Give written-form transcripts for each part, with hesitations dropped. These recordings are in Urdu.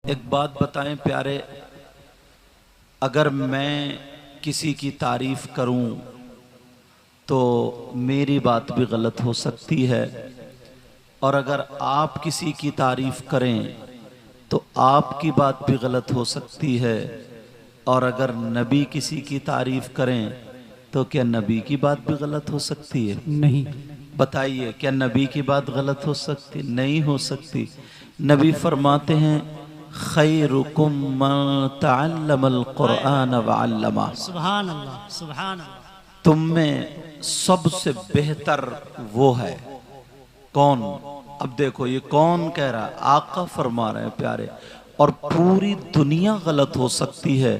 ایک بات بتائیں پیارے، اگر میں کسی کی تعریف کروں تو میری بات بھی غلط ہو سکتی ہے، اور اگر آپ کسی کی تعریف کریں تو آپ کی بات بھی غلط ہو سکتی ہے، اور اگر نبی کسی کی تعریف کریں تو کیا نبی کی بات بھی غلط ہو سکتی ہے؟ نہیں۔ بتائیے، کیا نبی کی بات غلط ہو سکتی؟ نہیں ہو سکتی۔ نبی فرماتے ہیں خیرکم من تعلم القرآن وعلمہ، سبحان اللہ، سبحان اللہ۔ تم میں سب سے بہتر وہ ہے کون؟ اب دیکھو یہ کون کہہ رہا ہے؟ آقا فرما رہے ہیں پیارے، اور پوری دنیا غلط ہو سکتی ہے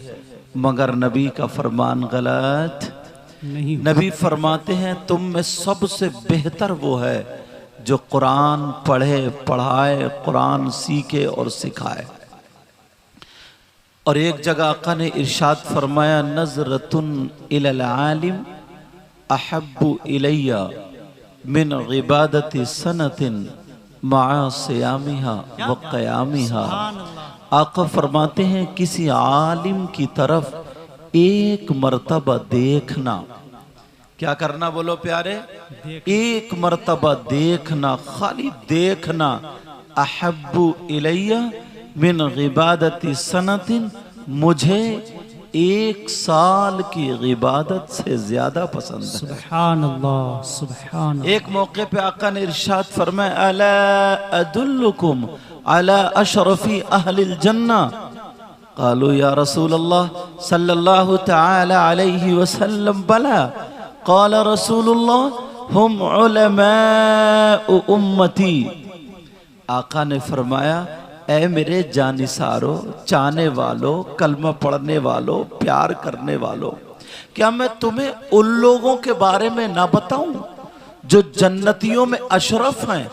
مگر نبی کا فرمان غلط نہیں۔ نبی فرماتے ہیں تم میں سب سے بہتر وہ ہے جو قرآن پڑھے پڑھائے، قرآن سیکھے اور سکھائے۔ اور ایک جگہ آقا نے ارشاد فرمایا نظرتن الی العالم احب الی من عبادت سنت مع صیامها وقیامها۔ آقا فرماتے ہیں کسی عالم کی طرف ایک مرتبہ دیکھنا، کیا کرنا بولو پیارے؟ ایک مرتبہ دیکھنا، خالی دیکھنا، احب الی من عبادت سنت، مجھے ایک سال کی عبادت سے زیادہ پسند ہے۔ سبحان اللہ، سبحان اللہ۔ ایک موقع پہ آقا نے ارشاد فرمایا الا ادلکم علی اشرف اہل الجنہ، قالوا یا رسول اللہ صلی اللہ تعالی علیہ وسلم بلا، قال رسول اللہ ہم علماء امتی۔ آقا نے فرمایا اے میرے جانثارو، چاہنے والو، کلمہ پڑھنے والو، پیار کرنے والو، کیا میں تمہیں ان لوگوں کے بارے میں نہ بتاؤں جو جنتیوں میں اشرف ہیں،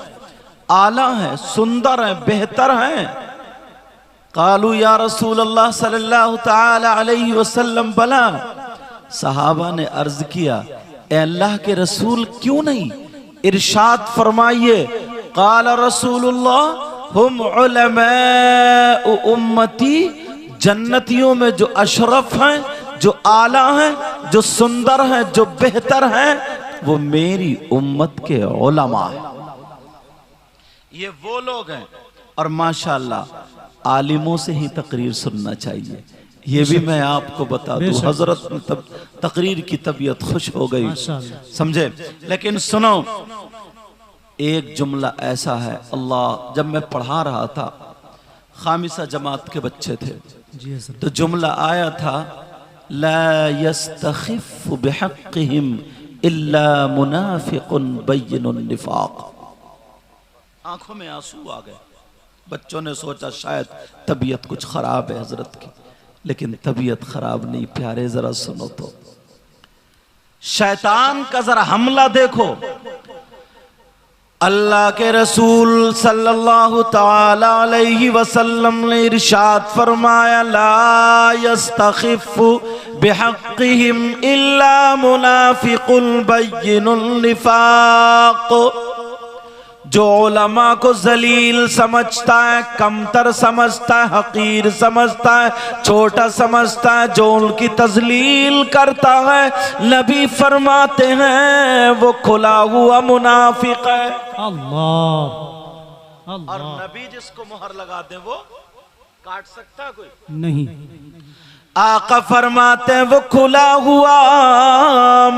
اعلیٰ ہیں، سندر ہیں، بہتر ہیں؟ قالوا یا رسول اللہ صلی اللہ تعالی علیہ وسلم بلا، صحابہ نے عرض کیا اے اللہ کے رسول کیوں نہیں؟ ارشاد فرمائیے قال رسول اللہ ہم علماء امتی، جنتیوں میں جو اشرف ہیں، جو اعلیٰ ہیں، جو سندر ہیں، جو بہتر ہیں، وہ میری امت کے علماء ہیں۔ یہ وہ لوگ ہیں، اور ماشاءاللہ عالموں سے ہی تقریر سننا چاہیے۔ یہ بھی میں آپ کو بتا دوں، حضرت تقریر کی طبیعت خوش ہو گئی، سمجھے؟ لیکن سنو، ایک جملہ ایسا ہے، اللہ جب میں پڑھا رہا تھا، خامسہ جماعت کے بچے تھے، تو جملہ آیا تھا لا يستخف بحقهم الا منافق بین النفاق۔ آنکھوں میں آنسو آ گئے، بچوں نے سوچا شاید طبیعت کچھ خراب ہے حضرت کی، لیکن طبیعت خراب نہیں پیارے، ذرا سنو تو شیطان کا ذرا حملہ دیکھو۔ اللہ کے رسول صلی اللہ تعالی علیہ وسلم نے ارشاد فرمایا لا يستخف بحقهم الا منافق بین النفاق۔ جو علماء کو ذلیل سمجھتا ہے، کمتر سمجھتا ہے، حقیر سمجھتا ہے، چھوٹا سمجھتا ہے، جو ان کی تذلیل کرتا ہے، نبی فرماتے ہیں وہ کھلا ہوا منافق ہے۔ اللہ، اور نبی جس کو مہر لگا دیں وہ کاٹ سکتا کوئی نہیں۔ آقا فرماتے ہیں وہ کھلا ہوا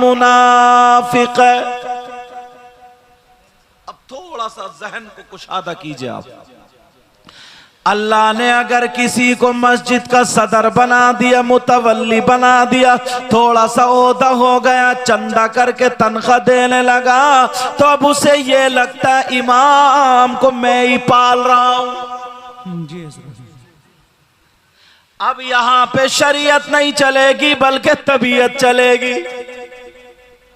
منافق ہے۔ تھوڑا سا ذہن کو کشادہ کیجئے آپ، اللہ نے اگر کسی کو مسجد کا صدر بنا دیا، متولی بنا دیا، تھوڑا سا عہدہ ہو گیا، چندہ کر کے تنخواہ دینے لگا، تو اب اسے یہ لگتا ہے امام کو میں ہی پال رہا ہوں۔ اب یہاں پہ شریعت نہیں چلے گی بلکہ طبیعت چلے گی۔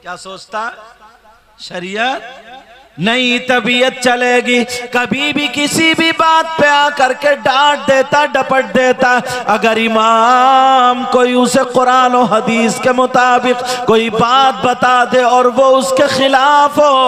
کیا سوچتا ہے؟ شریعت نئی طبیعت چلے گی، کبھی بھی کسی بھی بات پہ آ کر کے ڈانٹ دیتا، ڈپٹ دیتا۔ اگر امام کوئی اسے قرآن و حدیث کے مطابق کوئی بات بتا دے اور وہ اس کے خلاف ہو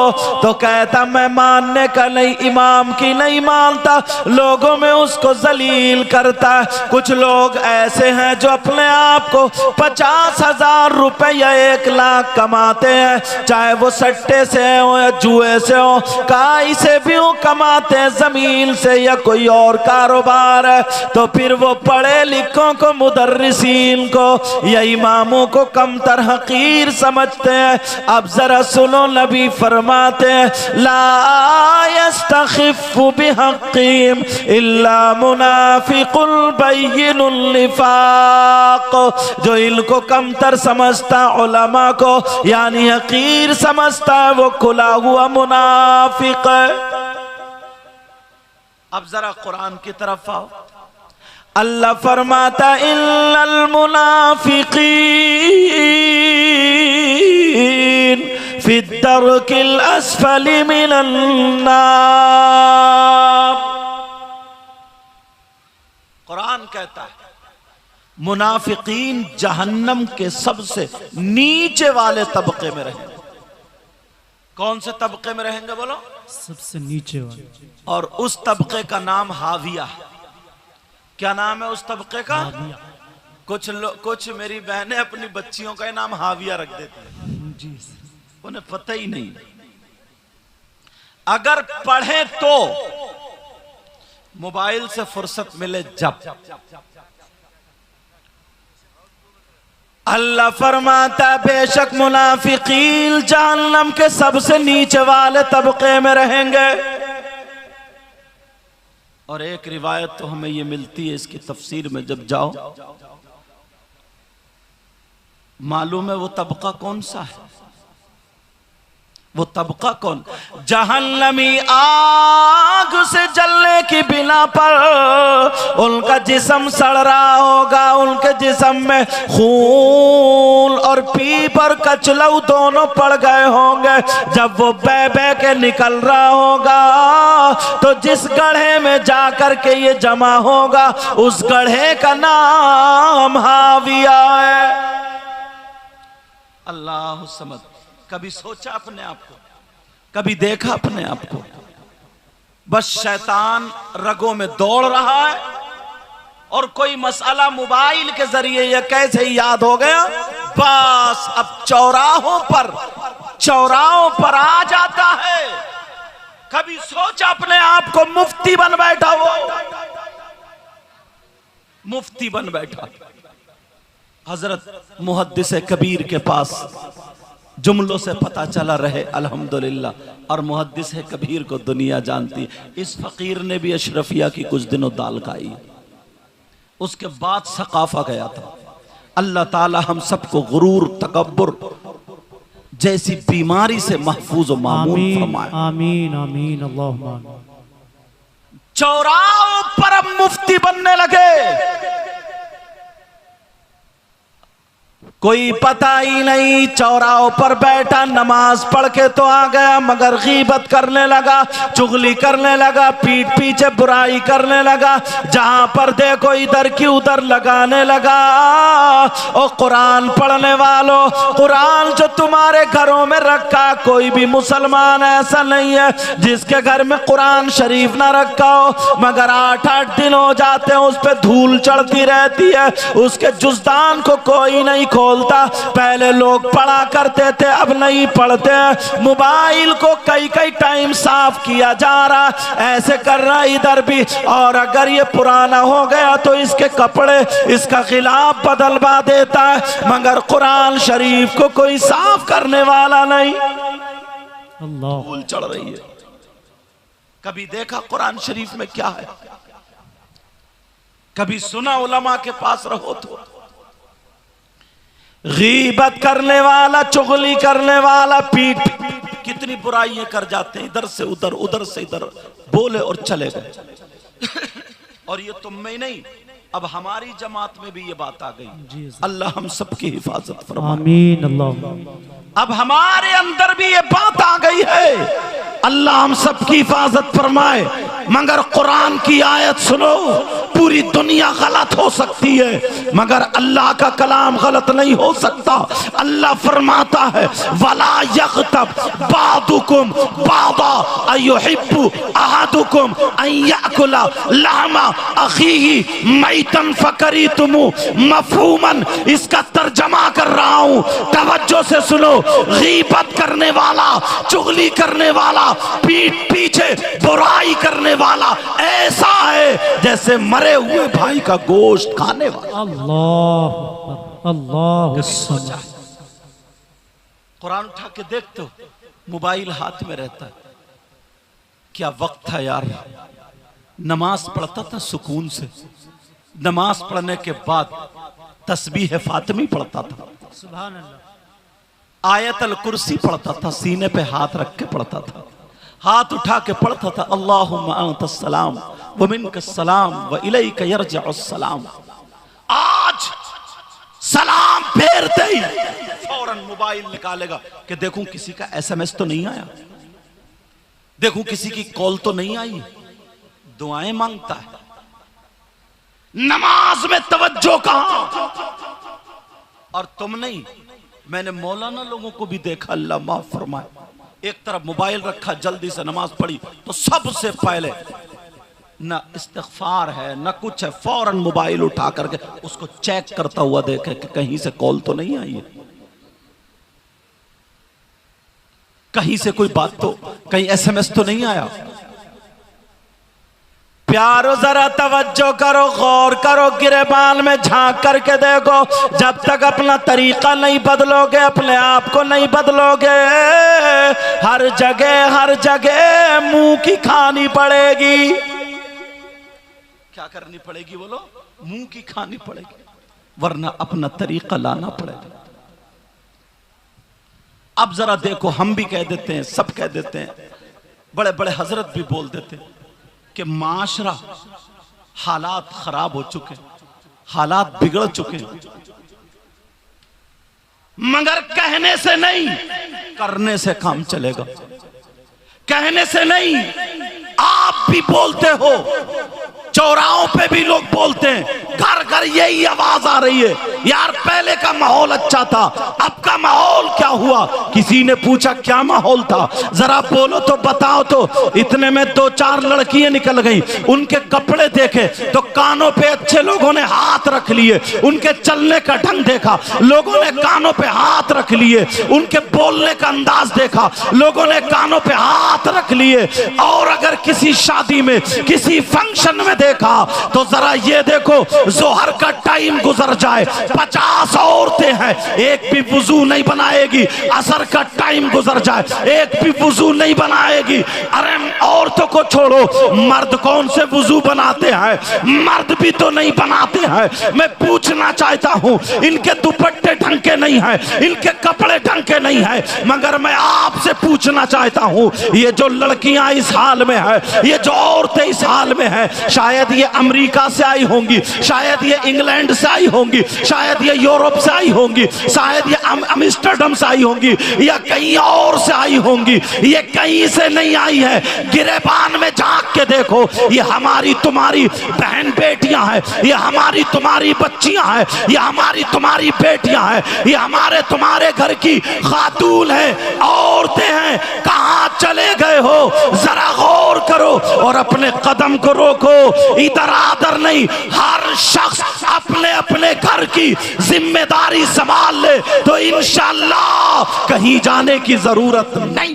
تو کہتا میں ماننے کا نہیں، امام کی نہیں مانتا، لوگوں میں اس کو ذلیل کرتا۔ کچھ لوگ ایسے ہیں جو اپنے آپ کو 50,000 روپے یا 1 لاکھ کماتے ہیں، چاہے وہ سٹے سے ہو یا جوئے سے ہو، کائی سے بھی ہوں کماتے ہیں، زمین سے یا کوئی اور کاروبار ہے، تو پھر وہ پڑھے لکھوں کو، مدرسین کو یا اماموں کو کم تر حقیر سمجھتے ہیں۔ اب ذرا سنو، نبی فرماتے ہیں لا يستخف بحقیم الا منافق بین النفاق۔ جو ان کو کم تر سمجھتا علماء کو یعنی حقیر سمجھتا ہے، وہ کھلا ہوا منافق ہے۔ اب ذرا قرآن کی طرف آؤ، اللہ فرماتا اِنَّ الْمُنَافِقِينَ فِي الدَّرْكِ الْأَسْفَلِ مِنَ النَّارِ۔ قرآن کہتا ہے منافقین جہنم کے سب سے نیچے والے طبقے میں رہیں گے۔ کون سے طبقے میں رہیں گے بولو؟ سب سے نیچے والے۔ اور اس طبقے کا نام حاویہ ہے۔ کیا نام ہے اس طبقے کا؟ کچھ میری بہنیں اپنی بچیوں کا نام حاویہ رکھ دیتی ہیں، جی انہیں پتہ ہی نہیں۔ اگر پڑھیں تو موبائل سے فرصت ملے جب۔ اللہ فرماتا ہے بے شک منافقین جہنم کے سب سے نیچے والے طبقے میں رہیں گے۔ اور ایک روایت تو ہمیں یہ ملتی ہے، اس کی تفسیر میں جب جاؤ معلوم ہے وہ طبقہ کون سا ہے؟ وہ طبقہ کون؟ جہنمی آگ سے جلنے کی بنا پر ان کا جسم سڑ رہا ہوگا، ان کے جسم میں خون اور پیپ اور کچلو دونوں پڑ گئے ہوں گے۔ جب وہ بے بے کے نکل رہا ہوگا تو جس گڑھے میں جا کر کے یہ جمع ہوگا اس گڑھے کا نام حاویہ ہے۔ اللہ سمجھ، کبھی سوچا اپنے آپ کو، کبھی دیکھا اپنے آپ کو؟ بس شیطان رگوں میں دوڑ رہا ہے اور کوئی مسئلہ موبائل کے ذریعے یا کیسے ہی یاد ہو گیا، بس اب چوراہوں پر آ جاتا ہے۔ کبھی سوچا اپنے آپ کو مفتی بن بیٹھا، وہ مفتی بن بیٹھا۔ حضرت محدث کبیر کے پاس جملوں سے پتہ چلا رہے الحمدللہ، اور محدث کبیر کو دنیا جانتی۔ اس فقیر نے بھی اشرفیہ کی کچھ دنوں دال کھائی، اس کے بعد ثقافہ گیا تھا۔ اللہ تعالی ہم سب کو غرور، تکبر جیسی بیماری سے محفوظ و معمون فرمائے۔ آمین آمین اللہم آمین۔ چوراہوں پر اب مفتی بننے لگے، کوئی پتہ ہی نہیں، چوراہوں پر بیٹھا نماز پڑھ کے تو آ گیا مگر غیبت کرنے لگا، چغلی کرنے لگا، پیٹ پیچھے برائی کرنے لگا، جہاں پر دیکھو ادھر کی ادھر لگانے لگا۔ اور قرآن پڑھنے والوں، قرآن جو تمہارے گھروں میں رکھا، کوئی بھی مسلمان ایسا نہیں ہے جس کے گھر میں قرآن شریف نہ رکھا ہو، مگر 8 دن ہو جاتے ہیں اس پہ دھول چڑھتی رہتی ہے، اس کے جزدان کو کوئی نہیں کھولتا۔ پہلے لوگ پڑھا کرتے تھے، اب نہیں پڑھتے ہیں۔ موبائل کو کئی ٹائم صاف کیا جا رہا، ایسے کر رہا ادھر بھی، اور اگر یہ پرانا ہو گیا تو اس کے کپڑے، اس کا غلاف بدلوا دیتا ہے، مگر قرآن شریف کو کوئی صاف کرنے والا نہیں۔ اللہ دھول چڑھ رہی ہے۔ کبھی دیکھا قرآن شریف میں کیا ہے؟ کبھی سنا علماء کے پاس رہو تو؟ غیبت کرنے والا، چغلی کرنے والا، پیٹ کتنی برائیاں کر جاتے ہیں، ادھر سے ادھر، ادھر سے ادھر، بولے اور چلے گئے۔ اور یہ تم میں نہیں، اب ہماری جماعت میں بھی یہ بات آ گئی۔ اللہ ہم سب کی حفاظت فرمائے۔ آمین اللہ۔ اب ہمارے اندر بھی یہ بات آ گئی ہے اللہ ہم سب کی حفاظت فرمائے. مگر قرآن کی آیت سنو، پوری دنیا غلط ہو سکتی ہے مگر اللہ کا کلام غلط نہیں ہو سکتا. اللہ فرماتا ہے وَلَا يَغْتَبْ بَعْضُكُمْ بَعْضًا أَيُحِبُّ أَحَدُكُمْ أَن يَأْكُلَ لَحْمَ أَخِيهِ مَيْتًا فَكَرِهْتُمُوهُ مفہوماً اس کا ترجمہ کر رہا ہوں، توجہ سے سنو. غیبت کرنے والا، چغلی کرنے والا، پیٹھ پیچھے برائی کرنے والا ایسا ہے جیسے مرے ہوئے بھائی کا گوشت کھانے والا. اللہ اکبر، اللہ اکبر. قرآن اٹھا کے دیکھتے ہو، موبائل ہاتھ میں رہتا ہے. کیا وقت تھا یار، نماز پڑھتا تھا سکون سے، نماز پڑھنے کے بعد تسبیح فاطمی پڑھتا تھا، سبحان اللہ. آیت الکرسی پڑھتا تھا، سینے پہ ہاتھ رکھ کے پڑھتا تھا، ہاتھ اٹھا کے پڑھتا تھا اللہم انت السلام ومنک السلام والیک یرجع السلام. آج سلام پھیرتے ہی فوراً موبائل نکالے گا کہ دیکھوں کسی کا ایس ایم ایس تو نہیں آیا، دیکھوں کسی کی کال تو نہیں آئی. دعائیں مانگتا ہے. نماز میں توجہ کہاں؟ اور تم نہیں، میں نے مولانا لوگوں کو بھی دیکھا، اللہ معاف فرمائے، ایک طرف موبائل رکھا، جلدی سے نماز پڑھی تو سب سے پہلے نہ استغفار ہے نہ کچھ ہے، فوراً موبائل اٹھا کر کے اس کو چیک کرتا ہوا دیکھے کہ کہیں سے کال تو نہیں آئی ہے، کہیں سے کوئی بات تو، کہیں ایس ایم ایس تو نہیں آیا. پیارو ذرا توجہ کرو، غور کرو، گریبان میں جھانک کر کے دیکھو. جب تک اپنا طریقہ نہیں بدلو گے، اپنے آپ کو نہیں بدلو گے، ہر جگہ منہ کی کھانی پڑے گی. کیا کرنی پڑے گی بولو؟ منہ کی کھانی پڑے گی، ورنہ اپنا طریقہ لانا پڑے گا. اب ذرا دیکھو، ہم بھی کہہ دیتے ہیں، سب کہہ دیتے ہیں، بڑے بڑے حضرت بھی بول دیتے ہیں کہ معاشرہ حالات خراب ہو چکے، حالات بگڑ چکے، مگر کہنے سے نہیں، کرنے سے کام چلے گا. کہنے سے نہیں، آپ بھی بولتے ہو، چوراہوں پہ بھی لوگ بولتے ہیں، گھر گھر یہی آواز آ رہی ہے یار پہلے کا ماحول اچھا تھا، اب کا ماحول کیا ہوا؟ کسی نے پوچھا کیا ماحول تھا؟ ذرا بولو تو بتاؤ تو. اتنے میں 2-4 لڑکیاں نکل گئیں، ان کے کپڑے دیکھے تو کانوں پہ اچھے لوگوں نے ہاتھ رکھ لیے، ان کے چلنے کا ڈھنگ دیکھا، لوگوں نے کانوں پہ ہاتھ رکھ لیے، ان کے بولنے کا انداز دیکھا، لوگوں نے کانوں پہ ہاتھ رکھ لیے. اور اگر کسی شادی میں، کسی فنکشن میں دیکھا تو ذرا یہ دیکھو، ظہر کا ٹائم گزر جائے، 50 عورتیں ہیں، ایک بھی وضو نہیں بنائے گی. عصر کا ٹائم گزر جائے، ایک بھی وضو نہیں بنائے گی. ارے عورتوں کو چھوڑو، مرد کون سے وضو بناتے ہیں؟ مرد بھی تو نہیں بناتے ہیں. میں پوچھنا چاہتا ہوں، ان کے دوپٹے ڈھنگ کے نہیں ہیں، ان کے کپڑے ڈھنگ کے نہیں ہیں، مگر میں آپ سے پوچھنا چاہتا ہوں، یہ جو لڑکیاں اس حال میں ہیں، یہ جو عورتیں اس حال میں ہیں، شاید یہ امریکہ سے آئی ہوں گی، شاید یہ انگلینڈ سے آئی ہوں گی، شاید یہ یورپ سے آئی ہوں گی، شاید یہ امسٹرڈم سے آئی ہوں گی، یا کہیں اور سے آئی ہوں گی. یہ کہیں سے نہیں آئی ہے. گریبان میں جھانک کے دیکھو، یہ ہماری تمہاری بہن بیٹیاں ہیں، یہ ہماری تمہاری بچیاں ہیں، یہ ہماری تمہاری بیٹیاں ہیں، یہ ہمارے تمہارے گھر کی خاتون ہیں، عورتیں ہیں. کہاں چلے گئے ہو؟ ذرا غور کرو اور اپنے قدم کو روکو. ادھر آدھر نہیں، ہر شخص اپنے اپنے گھر کی ذمہ داری سنبھال لے تو انشاءاللہ کہیں جانے کی ضرورت نہیں.